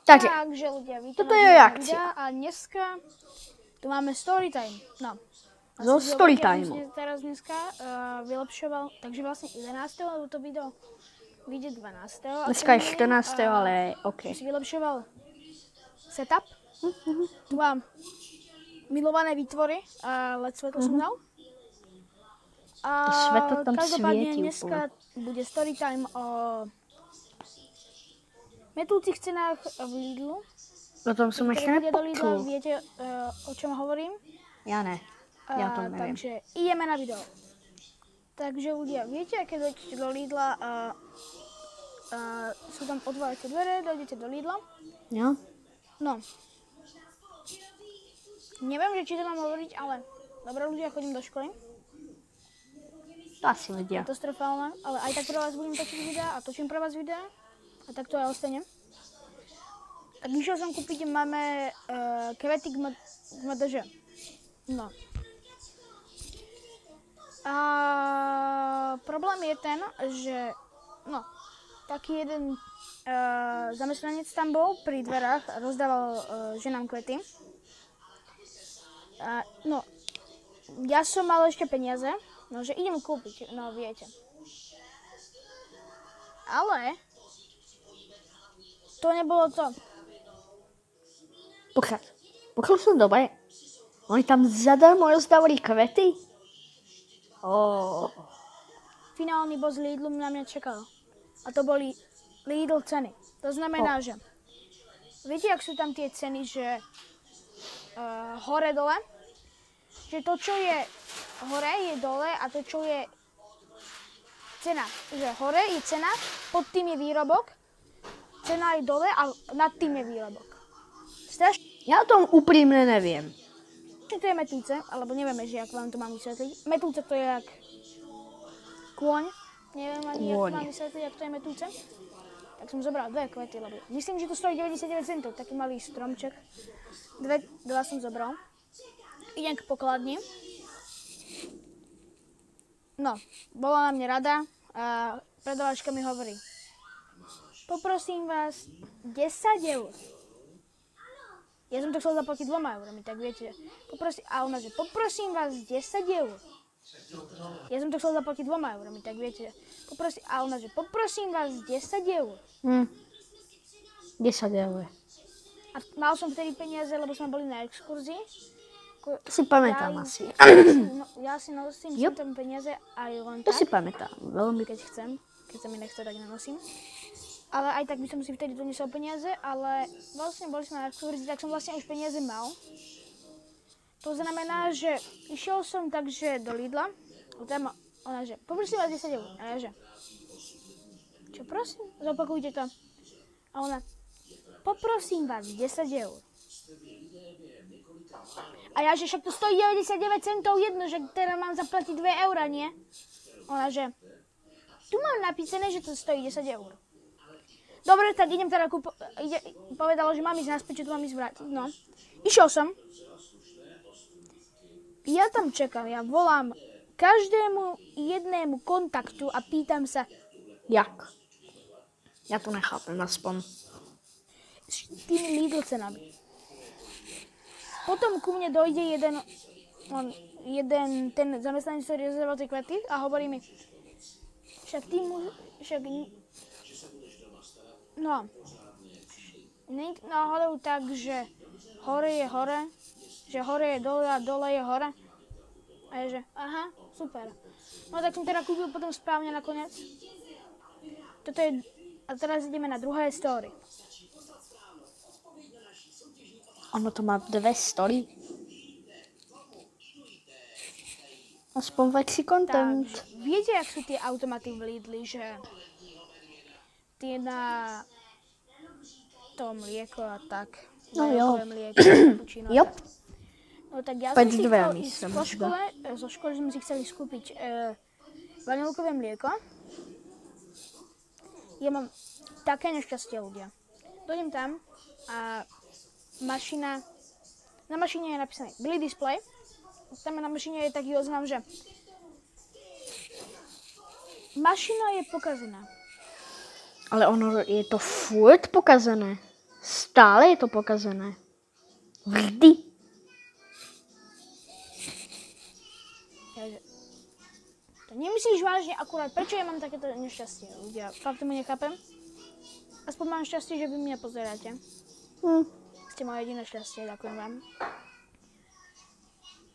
Takže ľudia, toto je reakcia. A dneska tu máme storytime. No. Zo storytimeu. Teraz dneska vylepšoval, takže vlastne 11. lebo to video vyjde 12. Dneska je 14. ale OK. Si vylepšoval setup. Tu mám milované výtvory a LED svetlo som dal. A svetlo tam každopádne svieti dneska bude storytime o metúcich cenách v Lidlu. O tom som ešte nepočul. Viete, o čom hovorím? Ja ne. Ja to neviem. Takže ideme na video. Takže ľudia, viete, keď dojdete do Lidla a sú tam otvárate dvere, dojdete do Lidla. Jo? No. Neviem, že či to mám hovoriť, ale dobré ľudia, chodím do školy. To asi vedia. Katastrofálne, ale aj tak pre vás budem točiť videa a točím pre vás videa. A tak to aj ostane. Tak išiel som kúpiť máme kvety k MDŽ. No. A problém je ten, že no, taký jeden zamestnanec tam bol pri dverách a rozdával ženám kvety. No, ja som mal ešte peniaze, no že idem kúpiť, no viete. Ale to nebolo to. Pokiaľ som dobre, oni tam zadarmo rozdávali kvety? Finálny boss Lidlu na mňa čakal. A to boli Lidl ceny. To znamená, že viete, jak sú tam tie ceny, že hore-dole? Že to, čo je hore, je dole a to, čo je cena. Že hore je cena, pod tým je výrobok, cena je dole a nad tým je výrobok. Ja o tom úprimne neviem. To je metúce, alebo nevieme, že jak vám to mám vysvetliť. Metúce to je jak kôň. Neviem ani, jak to mám vysvetliť, jak to je metúce. Tak som zobral dve kvety, lebo myslím, že to stojí 99 centov, taký malý stromček. Dva som zobral. Idem k pokladni. No, bola na mne rada a predavačka mi hovorí: poprosím vás 10 eur. Ja som to chcel zaplatiť 2 eurami, tak viete. A ona, že poprosím vás 10 eur. Ja som to chcel zaplatiť 2 eurami, tak viete. A ona, že poprosím vás 10 eur. 10 eur. A mal som vtedy peniaze, lebo sme boli na exkurzii. To si pamätám asi. Ja si nosím tam peniaze aj len tak. To si tak. pamätám, veľmi. Keď chcem. Keď sa mi nechce, tak nenosím. Ale aj tak by som si vtedy doniesol peniaze, ale vlastne boli sme na exkurzii, tak som vlastne už peniaze mal. To znamená, že išiel som takže do Lidla, a tam ona, že poprosím vás 10 eur. A ja, že čo prosím? Zopakujte to. A ona, poprosím vás 10 eur. A ja, že však to stojí 99 centov jedno, že teraz mám zaplatiť 2 eurá, nie? Ona, že tu mám napísané, že to stojí 10 eur. Dobre, tak idem teda povedala, že mám ísť naspäť, že tu mám ísť vrátiť, no. Išiel som. Ja tam čakám, ja volám každému jednému kontaktu a pýtam sa, jak? Ja to nechápem aspoň. S tými Lidl cenami. Potom ku mne dojde jeden ten zamestnanec, ktorý rozdával tie kvety a hovorí mi, no, nie je náhodou tak, že hore je hore, že hore je dole a dole je hore. A je, že aha, super. No tak som teda kúpil potom správne nakoniec. A teraz ideme na druhé story. Ono to má 2 story. Aspoň väčší content. Takže, viete, jak sú tie automaty v Lidli, že tie na to mlieko a tak. No jo. Mlieko, kapučino. Jop. No tak ja som si chcel ísť zo školy sme si chceli skúpiť vanilkové mlieko. Ja mám také nešťastie, ľudia. Dojdem tam a na mašine je napísané Billy Display. Tam na mašine je taký oznam, že mašina je pokazená. Ale ono je to furt pokazené. Stále je to pokazené. Vždy. To nemyslíš vážne akurát, prečo ja mám takéto nešťastie, ľudia? Fakt tomu nechápem. Aspoň mám šťastie, že vy mňa pozeráte. Ste moje jediné šťastie, ďakujem vám.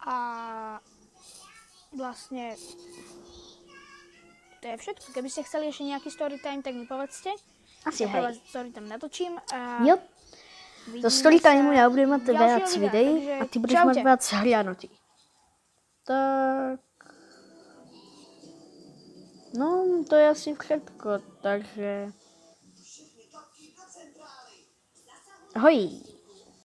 A vlastne to je všetko. Keby ste chceli ešte nejaký storytime, tak mi povedzte. Asi hej. Storytime natočím. Jo. To storytime já budu mít ďalšieho víc videa, videí takže a ty budeš čaute. mít víc hliadnutí. Tak... No, to je asi všetko, takže... Ahoj.